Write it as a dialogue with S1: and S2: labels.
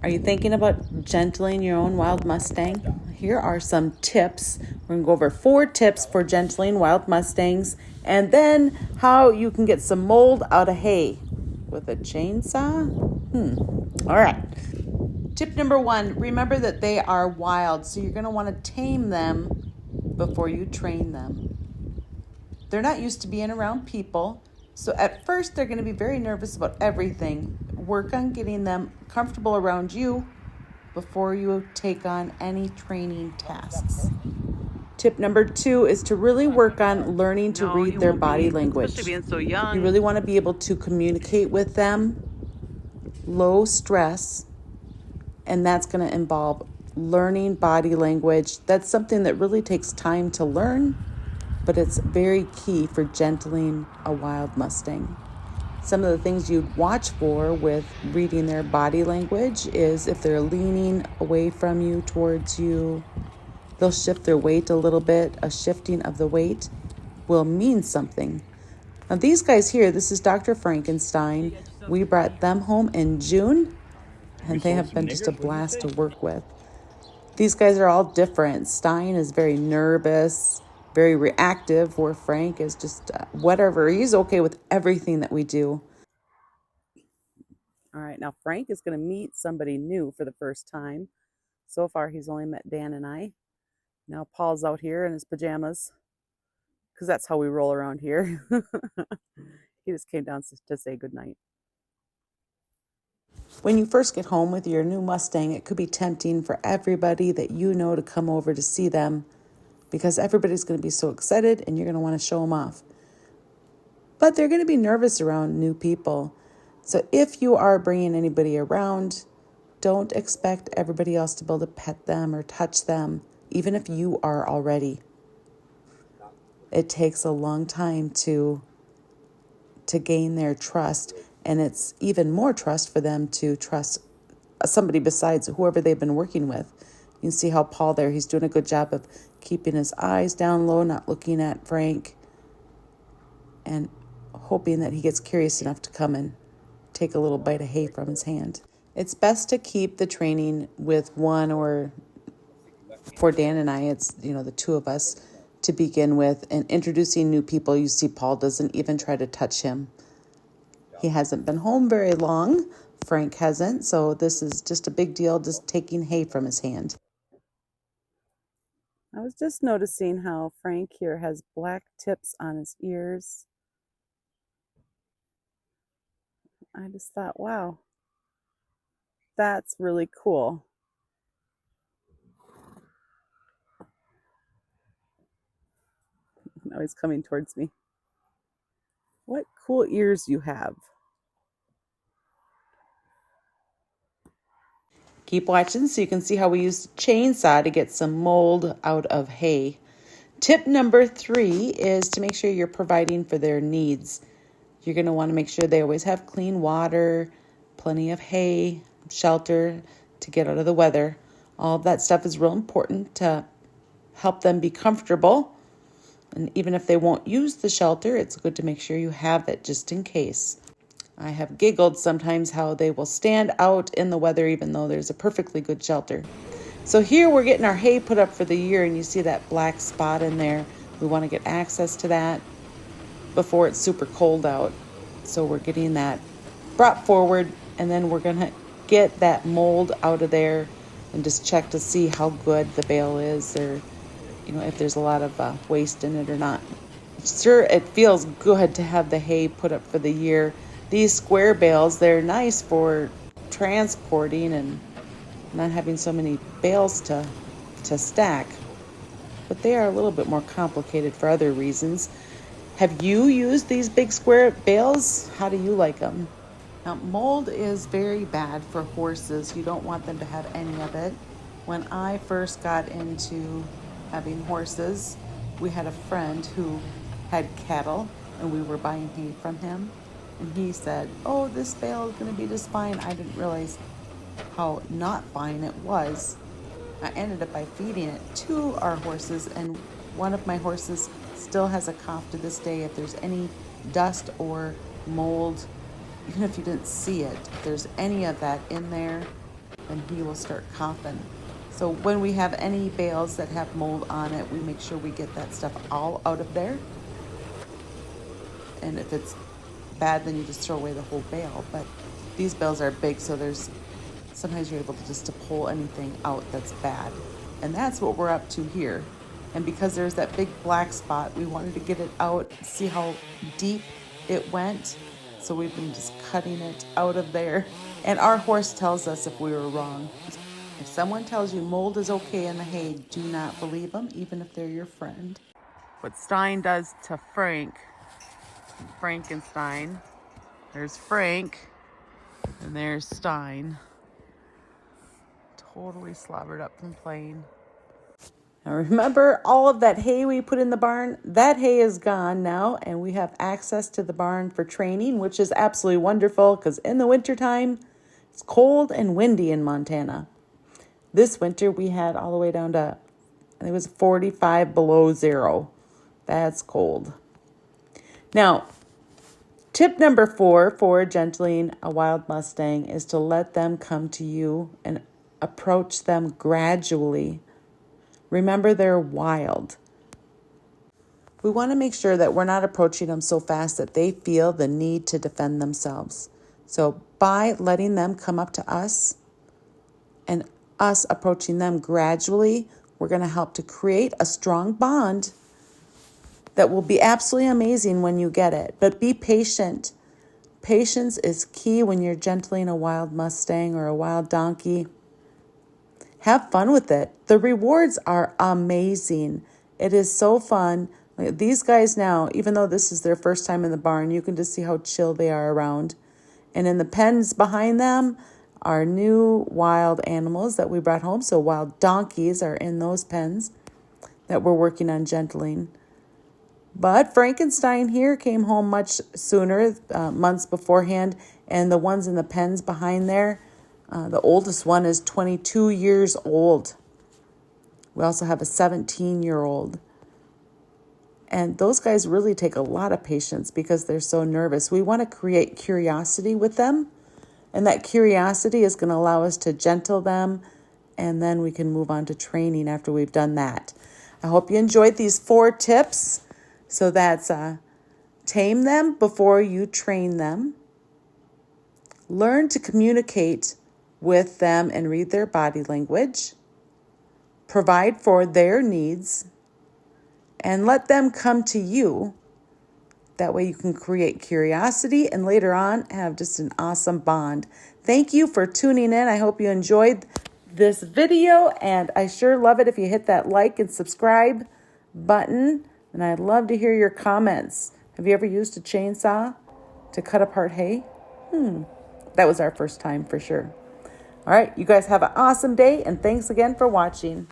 S1: Are you thinking about gentling your own wild Mustang? Here are some tips. We're going to go over 4 tips for gentling wild Mustangs, and then how you can get some mold out of hay with a chainsaw. All right. Tip number 1, remember that they are wild, so you're going to want to tame them before you train them. They're not used to being around people, so at first they're going to be very nervous about everything. Work on getting them comfortable around you before you take on any training tasks. Tip number 2 is to really work on learning to read their body language.
S2: Especially being so young.
S1: You really want to be able to communicate with them, low stress, and that's going to involve learning body language. That's something that really takes time to learn, but it's very key for gentling a wild Mustang. Some of the things you'd watch for with reading their body language is if they're leaning away from you towards you, they'll shift their weight a little bit. A shifting of the weight will mean something. Now these guys here, this is Dr. Frankenstein. We brought them home in June, and they have been just a blast to work with. These guys are all different. Stein is very nervous, very reactive, where Frank is just whatever. He's okay with everything that we do. All right, now Frank is going to meet somebody new for the first time. So far, he's only met Dan and I. Now Paul's out here in his pajamas, because that's how we roll around here. He just came down to say goodnight. When you first get home with your new Mustang, it could be tempting for everybody that you know to come over to see them, because everybody's going to be so excited and you're going to want to show them off. But they're going to be nervous around new people. So if you are bringing anybody around, don't expect everybody else to be able to pet them or touch them, even if you are already. It takes a long time to gain their trust, and it's even more trust for them to trust somebody besides whoever they've been working with. You can see how Paul there, he's doing a good job of keeping his eyes down low, not looking at Frank, and hoping that he gets curious enough to come and take a little bite of hay from his hand. It's best to keep the training with one, or for Dan and I, it's, the two of us to begin with. And introducing new people, you see Paul doesn't even try to touch him. He hasn't been home very long. Frank hasn't, so this is just a big deal, just taking hay from his hand. I was just noticing how Frank here has black tips on his ears. I just thought, wow, that's really cool. Now he's coming towards me. What cool ears you have. Keep watching so you can see how we use a chainsaw to get some mold out of hay. Tip number 3 is to make sure you're providing for their needs. You're going to want to make sure they always have clean water, plenty of hay, shelter to get out of the weather. All of that stuff is real important to help them be comfortable. And even if they won't use the shelter, it's good to make sure you have it just in case. I have giggled sometimes how they will stand out in the weather even though there's a perfectly good shelter. So here we're getting our hay put up for the year, and you see that black spot in there. We want to get access to that before it's super cold out. So we're getting that brought forward, and then we're going to get that mold out of there and just check to see how good the bale is, or if there's a lot of waste in it or not. Sure, it feels good to have the hay put up for the year. These square bales, they're nice for transporting and not having so many bales to stack, but they are a little bit more complicated for other reasons. Have you used these big square bales? How do you like them? Now, mold is very bad for horses. You don't want them to have any of it. When I first got into having horses, we had a friend who had cattle, and we were buying hay from him. And he said, oh, this bale is going to be just fine. I didn't realize how not fine it was. I ended up by feeding it to our horses, and one of my horses still has a cough to this day. If there's any dust or mold, even if you didn't see it, if there's any of that in there, then he will start coughing. So when we have any bales that have mold on it, we make sure we get that stuff all out of there. And if it's bad, then you just throw away the whole bale. But these bales are big, so sometimes you're able to just to pull anything out that's bad. And that's what we're up to here. And because there's that big black spot, we wanted to get it out, see how deep it went. So we've been just cutting it out of there. And our horse tells us if we were wrong. If someone tells you mold is okay in the hay, do not believe them, even if they're your friend. What Stein does to Frankenstein. There's Frank, and there's Stein. Totally slobbered up from playing. Now remember all of that hay we put in the barn? That hay is gone now, and we have access to the barn for training, which is absolutely wonderful because in the wintertime, it's cold and windy in Montana. This winter we had all the way down to, I think it was 45 below zero. That's cold. Now, tip number 4 for gentling a wild Mustang is to let them come to you and approach them gradually. Remember, they're wild. We want to make sure that we're not approaching them so fast that they feel the need to defend themselves. So by letting them come up to us and us approaching them gradually, we're going to help to create a strong bond that will be absolutely amazing when you get it. But be patient. Patience is key when you're gentling a wild Mustang or a wild donkey. Have fun with it. The rewards are amazing. It is so fun. These guys now, even though this is their first time in the barn, you can just see how chill they are around. And in the pens behind them are new wild animals that we brought home. So wild donkeys are in those pens that we're working on gentling. But Frankenstein here came home much sooner, months beforehand. And the ones in the pens behind there, the oldest one is 22 years old. We also have a 17-year-old. And those guys really take a lot of patience because they're so nervous. We want to create curiosity with them. And that curiosity is going to allow us to gentle them. And then we can move on to training after we've done that. I hope you enjoyed these 4 tips. So that's tame them before you train them. Learn to communicate with them and read their body language. Provide for their needs. And let them come to you. That way you can create curiosity and later on have just an awesome bond. Thank you for tuning in. I hope you enjoyed this video. And I sure love it if you hit that like and subscribe button. And I'd love to hear your comments. Have you ever used a chainsaw to cut apart hay? That was our first time for sure. All right, you guys have an awesome day, and thanks again for watching.